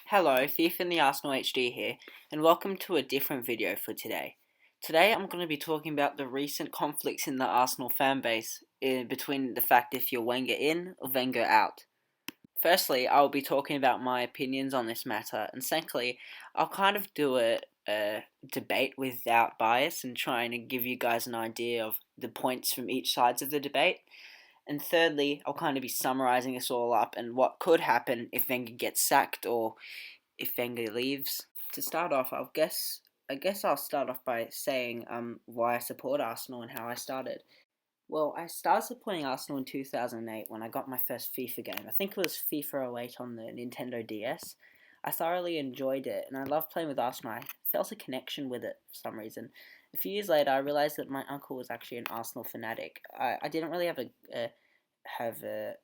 Hello, Fifa&TheArsenalHD here, and welcome to a different video for today. Today I'm going to be talking about the recent conflicts in the Arsenal fanbase between the fact if you're Wenger in or Wenger out. Firstly, I'll be talking about my opinions on this matter, and secondly, I'll kind of do a debate without bias and trying to give you guys an idea of the points from each sides of the debate. And thirdly, I'll kind of be summarizing this all up and what could happen if Wenger gets sacked or if Wenger leaves. To start off, I guess I'll start off by saying why I support Arsenal and how I started. Well, I started supporting Arsenal in 2008 when I got my first FIFA game. I think it was FIFA 08 on the Nintendo DS. I thoroughly enjoyed it, and I loved playing with Arsenal. I felt a connection with it for some reason. A few years later, I realized that my uncle was actually an Arsenal fanatic. I didn't really have a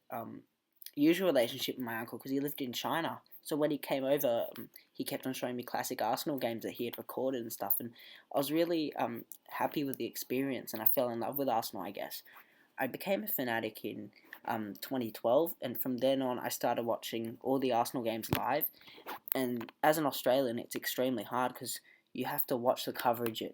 usual relationship with my uncle because he lived in China. So when he came over, he kept on showing me classic Arsenal games that he had recorded and stuff, and I was really happy with the experience, and I fell in love with Arsenal, I guess. I became a fanatic in 2012, and from then on, I started watching all the Arsenal games live. And as an Australian, it's extremely hard because you have to watch the coverage at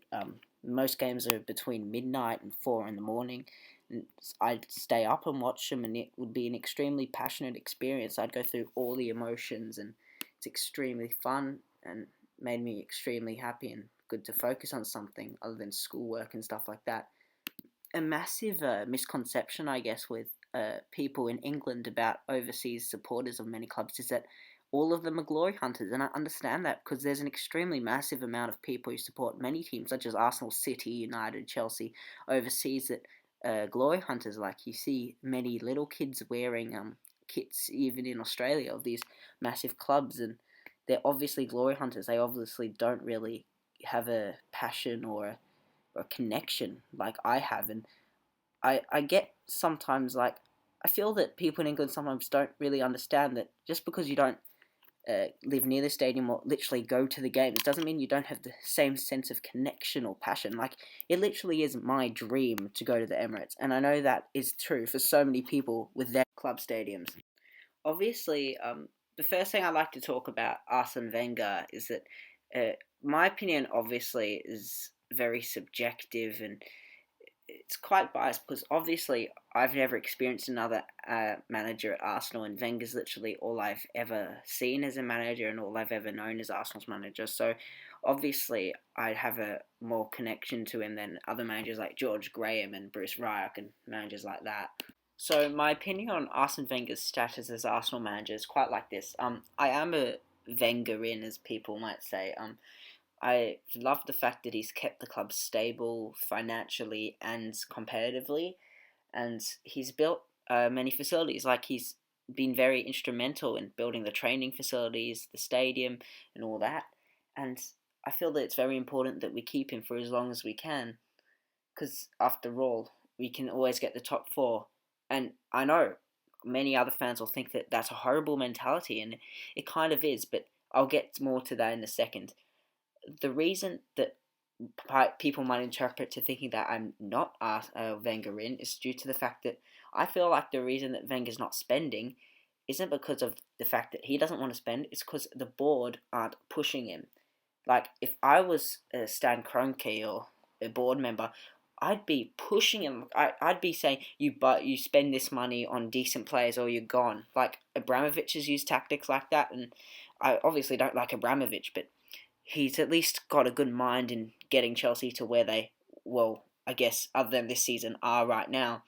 most games are between midnight and 4 in the morning. And I'd stay up and watch them, and it would be an extremely passionate experience. I'd go through all the emotions, and it's extremely fun and made me extremely happy and good to focus on something other than schoolwork and stuff like that. A massive misconception, I guess, with people in England about overseas supporters of many clubs is that all of them are glory hunters, and I understand that because there's an extremely massive amount of people who support many teams, such as Arsenal, City, United, Chelsea, overseas that glory hunters. Like you see many little kids wearing kits, even in Australia, of these massive clubs, and they're obviously glory hunters. They obviously don't really have a passion or a connection like I have, and I get sometimes like I feel that people in England sometimes don't really understand that just because you don't live near the stadium or literally go to the games doesn't mean you don't have the same sense of connection or passion. Like, it literally is my dream to go to the Emirates, and I know that is true for so many people with their club stadiums. Obviously, the first thing I'd like to talk about Arsene Wenger is that my opinion obviously is very subjective, and it's quite biased because obviously I've never experienced another manager at Arsenal, and Wenger's literally all I've ever seen as a manager and all I've ever known as Arsenal's manager. So obviously I'd have a more connection to him than other managers like George Graham and Bruce Rioch and managers like that. So my opinion on Arsene Wenger's status as Arsenal manager is quite like this. I am a Wenger in, as people might say. I love the fact that he's kept the club stable financially and competitively, and he's built many facilities. Like, he's been very instrumental in building the training facilities, the stadium, and all that. And I feel that it's very important that we keep him for as long as we can, because after all, we can always get the top four. And I know many other fans will think that that's a horrible mentality, and it kind of is, but I'll get more to that in a second. The reason that people might interpret to thinking that I'm not Wenger in is due to the fact that I feel like the reason that Wenger's not spending isn't because of the fact that he doesn't want to spend, it's because the board aren't pushing him. Like, if I was Stan Kroenke or a board member, I'd be pushing him. I'd be saying, you spend this money on decent players or you're gone. Like, Abramovich has used tactics like that, and I obviously don't like Abramovich, but he's at least got a good mind in getting Chelsea to where they, well, I guess, other than this season, are right now.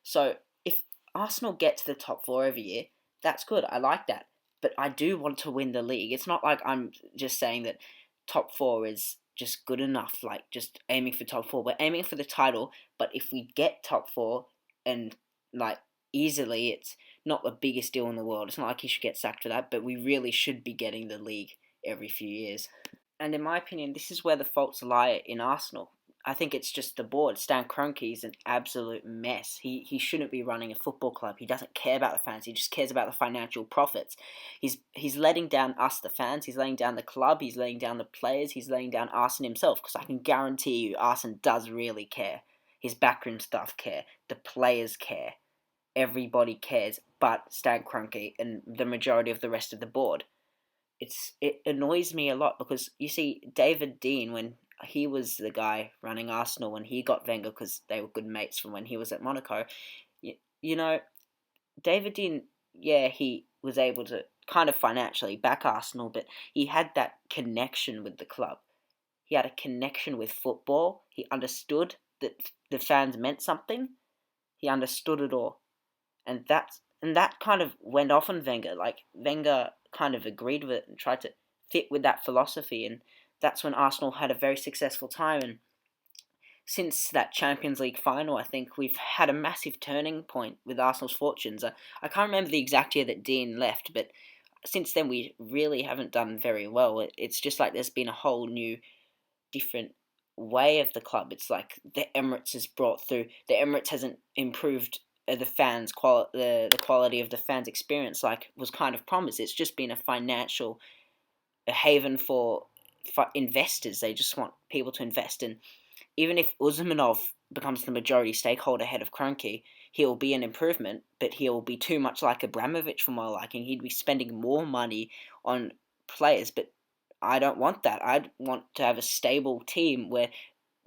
So if Arsenal get to the top four every year, that's good. I like that. But I do want to win the league. It's not like I'm just saying that top four is just good enough, like just aiming for top four. We're aiming for the title, but if we get top four and like easily, it's not the biggest deal in the world. It's not like he should get sacked for that, but we really should be getting the league every few years. And in my opinion, this is where the faults lie in Arsenal. I think it's just the board. Stan Kroenke is an absolute mess. He shouldn't be running a football club. He doesn't care about the fans. He just cares about the financial profits. He's letting down us, the fans. He's letting down the club. He's letting down the players. He's letting down Arsene himself. Because I can guarantee you, Arsene does really care. His backroom staff care. The players care. Everybody cares, but Stan Kroenke and the majority of the rest of the board. it annoys me a lot because you see David Dein when he was the guy running Arsenal when he got Wenger because they were good mates from when he was at Monaco. You, you know, David Dein, yeah, he was able to kind of financially back Arsenal, but he had that connection with the club. He had a connection with football. He understood that the fans meant something. He understood it all, and that kind of went off on Wenger. Like Wenger kind of agreed with it and tried to fit with that philosophy, and that's when Arsenal had a very successful time. And since that Champions League final, I think we've had a massive turning point with Arsenal's fortunes. I can't remember the exact year that Dean left, but since then we really haven't done very well. It's just like there's been a whole new, different way of the club. It's like the Emirates has brought through. The Emirates hasn't improved the quality of the fans' experience like was kind of promised. It's just been a financial a haven for investors. They just want people to invest in. Even if Uzmanov becomes the majority stakeholder head of Kroenke, he'll be an improvement, but he'll be too much like Abramovich for my liking. He'd be spending more money on players, but I don't want that. I'd want to have a stable team where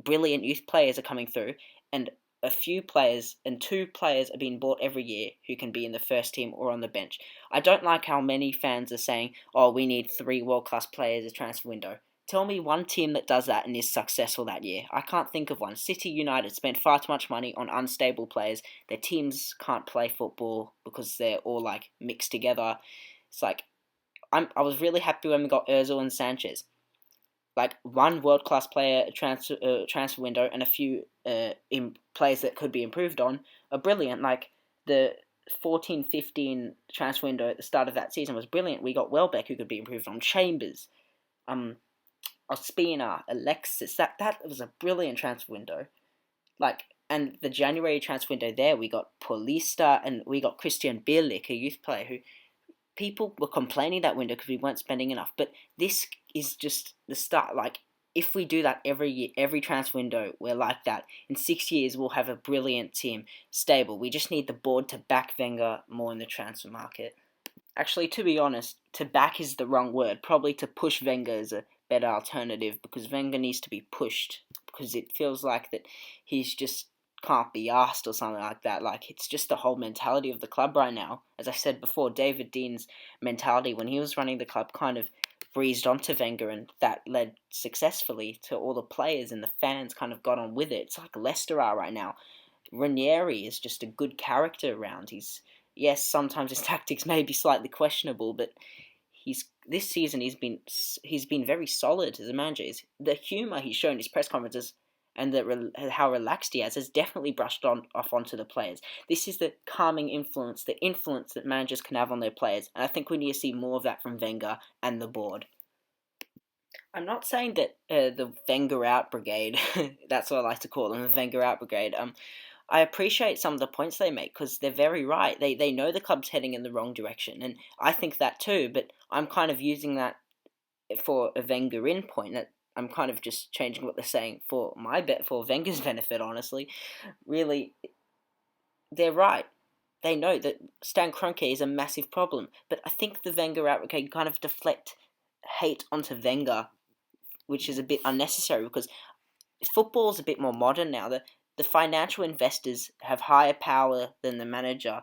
brilliant youth players are coming through, and a few players and two players are being bought every year who can be in the first team or on the bench. I don't like how many fans are saying, "Oh, we need three world class players a transfer window." Tell me one team that does that and is successful that year. I can't think of one. City United spent far too much money on unstable players. Their teams can't play football because they're all like mixed together. It's like I was really happy when we got Özil and Sanchez. Like one world class player transfer window and a few players that could be improved on are brilliant. Like the 14-15 transfer window at the start of that season was brilliant. We got Welbeck who could be improved on. Chambers, um, Ospina, Alexis. That was a brilliant transfer window. Like, and the January transfer window there, we got Paulista and we got Christian Bielik, a youth player who people were complaining that window because we weren't spending enough. But this is just the start. Like, if we do that every year, every transfer window, we're like that. In 6 years, we'll have a brilliant team, stable. We just need the board to back Wenger more in the transfer market. Actually, to be honest, to back is the wrong word. Probably to push Wenger is a better alternative because Wenger needs to be pushed because it feels like that he's just can't be asked or something like that. Like it's just the whole mentality of the club right now. As I said before, David Dean's mentality when he was running the club kind of breezed onto Wenger, and that led successfully to all the players and the fans kind of got on with it. It's like Leicester are right now. Ranieri is just a good character around. Yes, sometimes his tactics may be slightly questionable, but he's this season he's been very solid as a manager. The humour he's shown in his press conferences and how relaxed he has definitely brushed off onto the players. This is the calming influence, the influence that managers can have on their players, and I think we need to see more of that from Wenger and the board. I'm not saying that the Wenger Out brigade, that's what I like to call them, the Wenger Out brigade. I appreciate some of the points they make because they're very right. They know the club's heading in the wrong direction, and I think that too. But I'm kind of using that for a Wenger In point. That I'm kind of just changing what they're saying for for Wenger's benefit. Honestly, really, they're right. They know that Stan Kroenke is a massive problem, but I think the Wenger Out brigade kind of deflect hate onto Wenger, which is a bit unnecessary because football's a bit more modern now. The financial investors have higher power than the manager,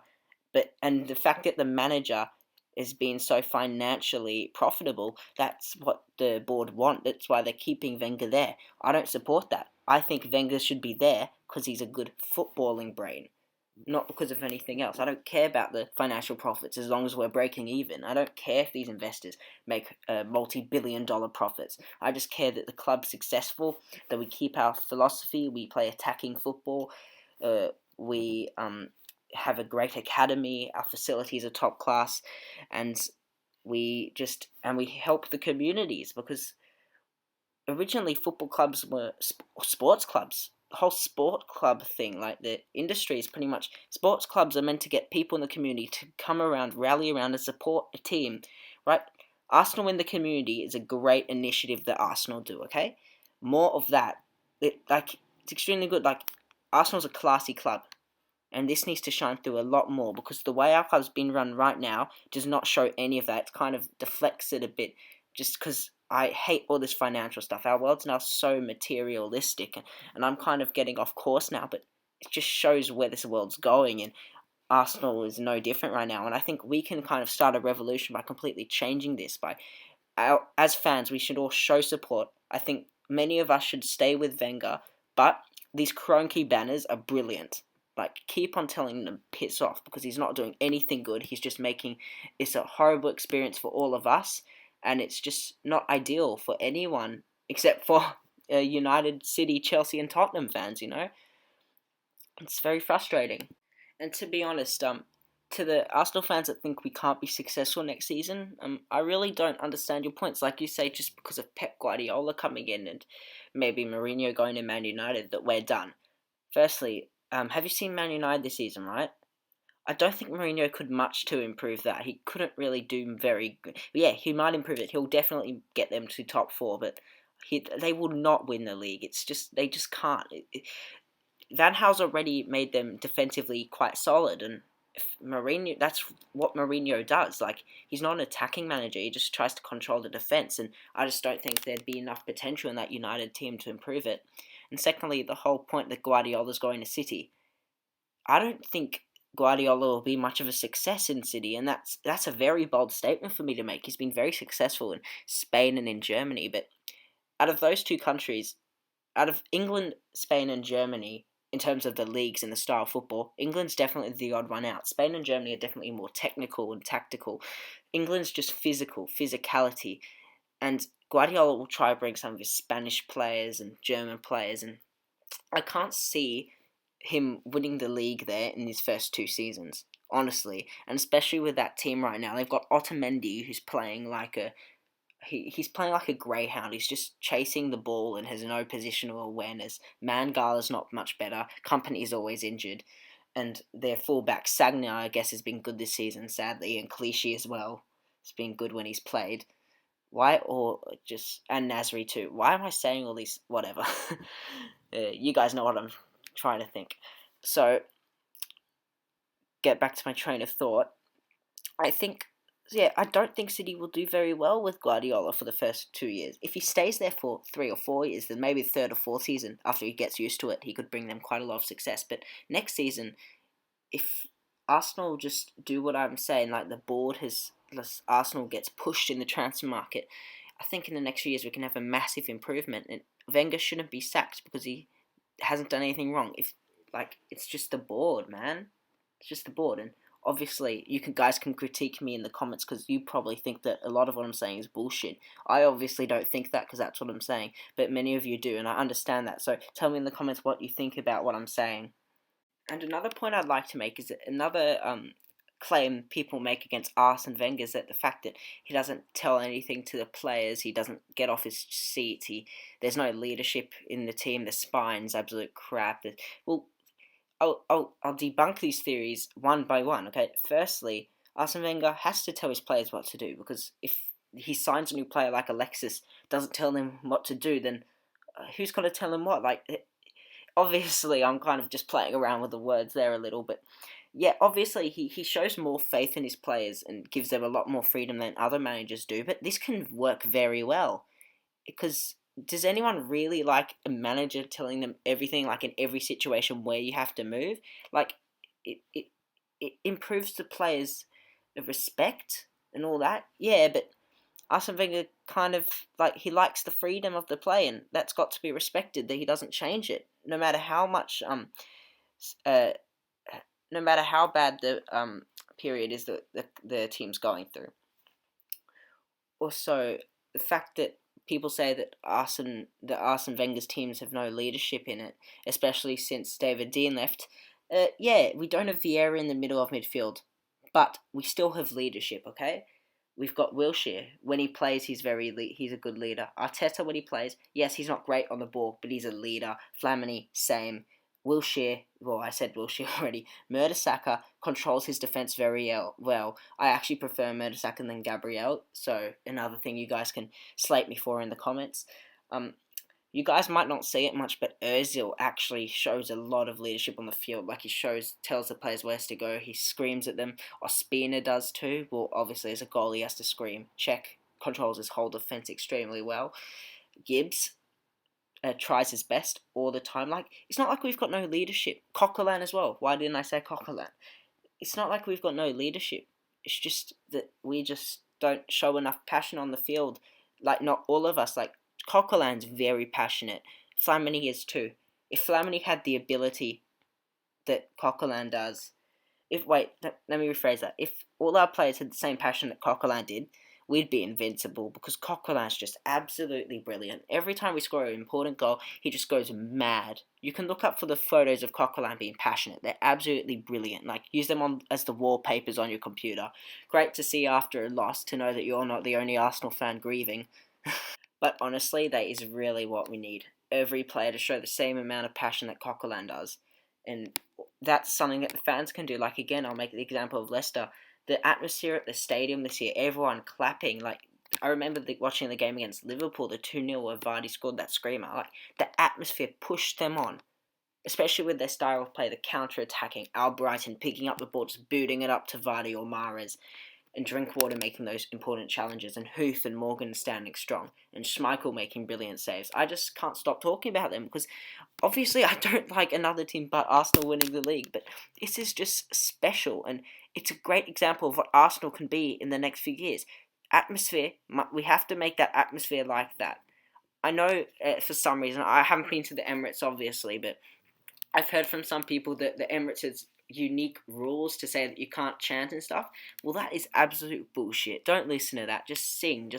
and the fact that the manager is being so financially profitable, that's what the board want. That's why they're keeping Wenger there. I don't support that. I think Wenger should be there because he's a good footballing brain, not because of anything else. I don't care about the financial profits as long as we're breaking even. I don't care if these investors make multi-billion-dollar profits. I just care that the club's successful, that we keep our philosophy, we play attacking football, we have a great academy, our facilities are top class, and we help the communities because originally football clubs were sports clubs. The whole sport club thing, like the industry is pretty much sports clubs are meant to get people in the community to come around, rally around and support a team, right? Arsenal in the community is a great initiative that Arsenal do, okay? More of that. It's extremely good. Like Arsenal's a classy club. And this needs to shine through a lot more, because the way our club's been run right now does not show any of that. It kind of deflects it a bit, just because I hate all this financial stuff. Our world's now so materialistic, and I'm kind of getting off course now, but it just shows where this world's going, and Arsenal is no different right now. And I think we can kind of start a revolution by completely changing this. As fans, we should all show support. I think many of us should stay with Wenger, but these Kroenke banners are brilliant. Like, keep on telling them piss off, because he's not doing anything good. He's just making it's a horrible experience for all of us, and it's just not ideal for anyone except for United, City, Chelsea, and Tottenham fans. It's very frustrating. And to be honest, to the Arsenal fans that think we can't be successful next season, I really don't understand your points. Like you say, just because of Pep Guardiola coming in and maybe Mourinho going to Man United, that we're done. Firstly, have you seen Man United this season, right? I don't think Mourinho could much to improve that. He couldn't really do very good. Yeah, he might improve it. He'll definitely get them to top four, but they will not win the league. It's just they just can't. Van Gaal's already made them defensively quite solid, and if Mourinho, that's what Mourinho does. Like, he's not an attacking manager; he just tries to control the defense, and I just don't think there'd be enough potential in that United team to improve it. And secondly, the whole point that Guardiola's going to City, I don't think Guardiola will be much of a success in City, and that's a very bold statement for me to make. He's been very successful in Spain and in Germany, but out of those two countries, out of England, Spain, and Germany, in terms of the leagues and the style of football, England's definitely the odd one out. Spain and Germany are definitely more technical and tactical. England's just physicality, and Guardiola will try to bring some of his Spanish players and German players, and I can't see him winning the league there in his first two seasons, honestly, and especially with that team right now. They've got Otamendi, who's playing like he's playing like a greyhound. He's just chasing the ball and has no positional awareness. Mangala's not much better. Company's always injured. And their fullback, Sagna, I guess, has been good this season, sadly, and Clichy as well. It's been good when he's played. And Nasri too. Why am I saying all these, whatever? You guys know what I'm trying to think. So, get back to my train of thought. I think I don't think City will do very well with Guardiola for the first 2 years. If he stays there for 3 or 4 years, then maybe the third or fourth season, after he gets used to it, he could bring them quite a lot of success. But next season, if Arsenal just do what I'm saying, like the board has, Arsenal gets pushed in the transfer market, I think in the next few years we can have a massive improvement. And Wenger shouldn't be sacked because he hasn't done anything wrong. It's just the board, man. It's just the board, and obviously guys can critique me in the comments because you probably think that a lot of what I'm saying is bullshit. I obviously don't think that because that's what I'm saying, but many of you do, and I understand that. So tell me in the comments what you think about what I'm saying. And another point I'd like to make is that another claim people make against Arsene Wenger is that the fact that he doesn't tell anything to the players, he doesn't get off his seat, there's no leadership in the team, the spine's absolute crap. Well, I'll debunk these theories one by one. Okay, firstly, Arsene Wenger has to tell his players what to do, because if he signs a new player like Alexis, doesn't tell them what to do, then who's going to tell him what? Obviously, I'm kind of just playing around with the words there a little, but yeah, obviously he shows more faith in his players and gives them a lot more freedom than other managers do, but this can work very well, because does anyone really like a manager telling them everything, like in every situation where you have to move? Like, it improves the players' respect and all that. Yeah, but Arsene Wenger kind of, he likes the freedom of the play, and that's got to be respected, that he doesn't change it, no matter how much, uh, no matter how bad the period is that the team's going through. Also, the fact that people say that Arsene Wenger's teams have no leadership in it, especially since David Dean left. Yeah, we don't have Vieira in the middle of midfield, but we still have leadership. Okay, we've got Wilshere. When he plays, he's he's a good leader. Arteta, when he plays, yes, he's not great on the ball, but he's a leader. Flamini, same. Wilshere, well, I said Wilshere already. Mertesacker controls his defense very well. I actually prefer Mertesacker than Gabriel, so another thing you guys can slate me for in the comments. You guys might not see it much, but Ozil actually shows a lot of leadership on the field. Like, he tells the players where to go. He screams at them. Ospina does too. Well, obviously as a goal, he has to scream. Czech controls his whole defense extremely well. Gibbs tries his best all the time. Like, it's not like we've got no leadership. Coquelin as well. Why didn't I say Coquelin? It's not like we've got no leadership. It's just that we just don't show enough passion on the field. Like, not all of us. Like, Coquelin's very passionate. Flamini is too. If Flamini had the ability that Coquelin does, let me rephrase that. If all our players had the same passion that Coquelin did, we'd be invincible, because Coquelin's just absolutely brilliant. Every time we score an important goal, he just goes mad. You can look up for the photos of Coquelin being passionate. They're absolutely brilliant. Like, use them as the wallpapers on your computer. Great to see after a loss, to know that you're not the only Arsenal fan grieving. But honestly, that is really what we need. Every player to show the same amount of passion that Coquelin does. And that's something that the fans can do. Like, again, I'll make the example of Leicester. The atmosphere at the stadium this year, everyone clapping. Like, I remember watching the game against Liverpool, the 2-0 where Vardy scored that screamer. Like, the atmosphere pushed them on. Especially with their style of play, the counter-attacking. Albrighton picking up the ball, just booting it up to Vardy or Mahrez, and Drinkwater making those important challenges, and Huth and Morgan standing strong, and Schmeichel making brilliant saves. I just can't stop talking about them, because obviously I don't like another team but Arsenal winning the league, but this is just special, and it's a great example of what Arsenal can be in the next few years. Atmosphere, we have to make that atmosphere like that. I know for some reason, I haven't been to the Emirates obviously, but I've heard from some people that the Emirates has unique rules to say that you can't chant and stuff. Well, that is absolute bullshit. Don't listen to that. Just sing.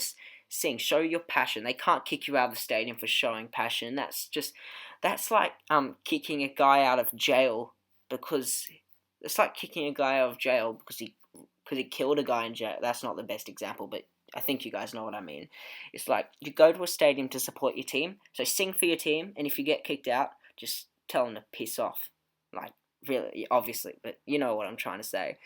Show your passion. They can't kick you out of the stadium for showing passion. That's like kicking a guy out of jail because it's like kicking a guy out of jail because he killed a guy in jail. That's not the best example, but I think you guys know what I mean. It's like, you go to a stadium to support your team, so sing for your team, and if you get kicked out, just tell them to piss off. Like, really, obviously, but you know what I'm trying to say.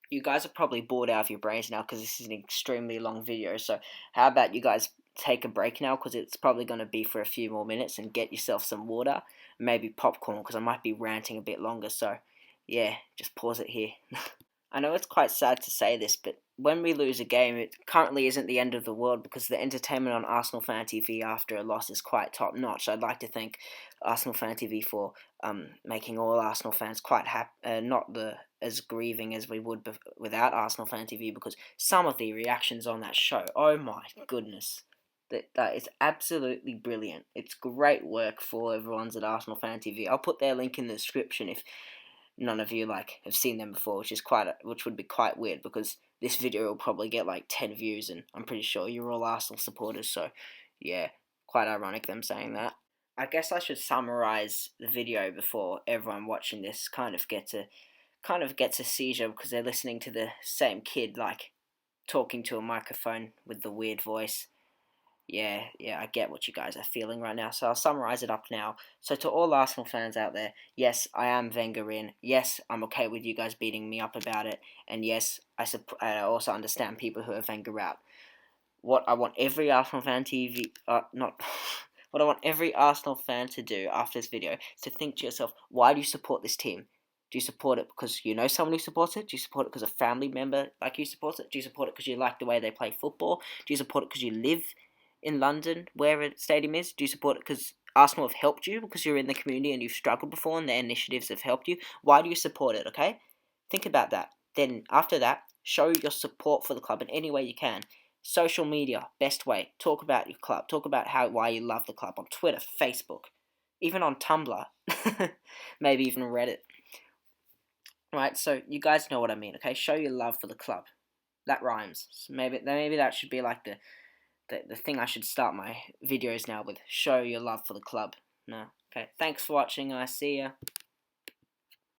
You guys are probably bored out of your brains now because this is an extremely long video, so how about you guys take a break now, because it's probably going to be for a few more minutes, and get yourself some water, maybe popcorn, because I might be ranting a bit longer, so yeah, just pause it here. I know it's quite sad to say this, but when we lose a game, it currently isn't the end of the world, because the entertainment on Arsenal Fan TV after a loss is quite top notch. I'd like to thank Arsenal Fan TV for making all Arsenal fans quite happy, not as grieving as we would without Arsenal Fan TV, because some of the reactions on that show, oh my goodness. That is absolutely brilliant. It's great work for everyone's at Arsenal Fan TV. I'll put their link in the description if none of you have seen them before, which would be quite weird, because this video will probably get like 10 views, and I'm pretty sure you're all Arsenal supporters, so yeah, quite ironic them saying that. I guess I should summarize the video before everyone watching this gets a seizure, because they're listening to the same kid like talking to a microphone with the weird voice. Yeah, I get what you guys are feeling right now, so I'll summarise it up now. So to all Arsenal fans out there, yes, I am Wenger In. Yes, I'm okay with you guys beating me up about it. And yes, I also understand people who are Wenger Out. What I want every Arsenal fan not... What I want every Arsenal fan to do after this video is to think to yourself, why do you support this team? Do you support it because you know someone who supports it? Do you support it because a family member like you supports it? Do you support it because you like the way they play football? Do you support it because you live in London, where a stadium is? Do you support it because Arsenal have helped you, because you're in the community and you've struggled before and their initiatives have helped you? Why do you support it, okay? Think about that. Then, after that, show your support for the club in any way you can. Social media, best way. Talk about your club. Talk about why you love the club on Twitter, Facebook, even on Tumblr. Maybe even Reddit. Right, so you guys know what I mean, okay? Show your love for the club. That rhymes. So maybe that should be like the thing I should start my videos now with. Show your love for the club. No. Okay, thanks for watching. I see ya.